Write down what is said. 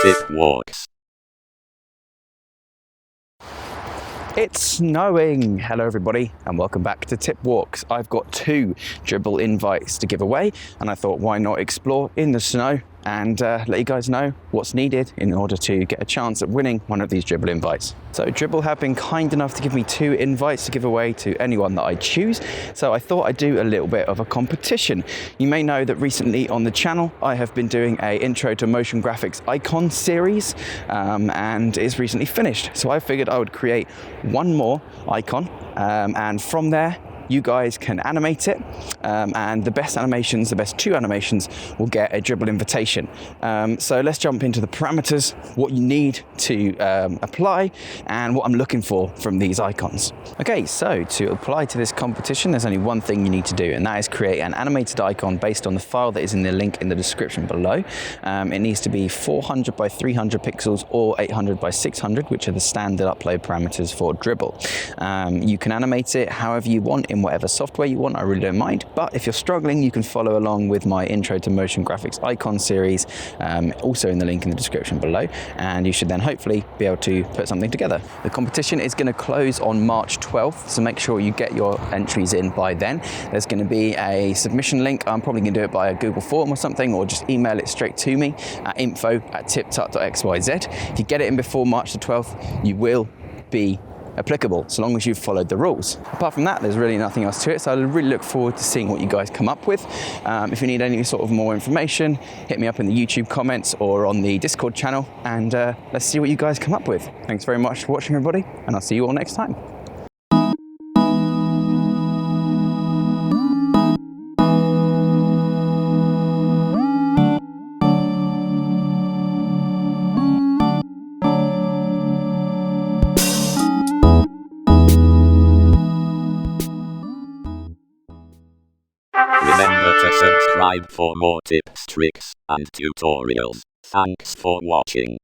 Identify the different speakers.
Speaker 1: TipWalks.
Speaker 2: It's snowing! Hello everybody and welcome back to TipWalks. I've got 2 Dribbble invites to give away and I thought why not explore in the snow and let you guys know what's needed in order to get a chance at winning one of these Dribbble invites. So Dribbble have been kind enough to give me 2 invites to give away to anyone that I choose, so I thought I'd do a little bit of a competition. You may know that recently on the channel I have been doing a intro to motion graphics icon series and it's recently finished, so I figured I would create one more icon and from there you guys can animate it and the best 2 animations will get a Dribbble invitation. So let's jump into the parameters, what you need to apply and what I'm looking for from these icons. Okay, so to apply to this competition there's only one thing you need to do, and that is create an animated icon based on the file that is in the link in the description below. It needs to be 400 by 300 pixels or 800 by 600, which are the standard upload parameters for Dribbble. You can animate it however you want in whatever software you want, I really don't mind, but if you're struggling you can follow along with my intro to motion graphics icon series, also in the link in the description below, and you should then hopefully be able to put something together. The competition is going to close on March 12th, so make sure you get your entries in by then. There's going to be a submission link. I'm probably going to do it by a Google form or something, or just email it straight to me at info@tiptut.xyz. If you get it in before March the 12th you will be applicable, so long as you've followed the rules. Apart from that, there's really nothing else to it, so I really look forward to seeing what you guys come up with. If you need any sort of more information, hit me up in the YouTube comments or on the Discord channel, and let's see what you guys come up with. Thanks very much for watching everybody, and I'll see you all next time.
Speaker 1: Remember to subscribe for more tips, tricks, and tutorials. Thanks for watching.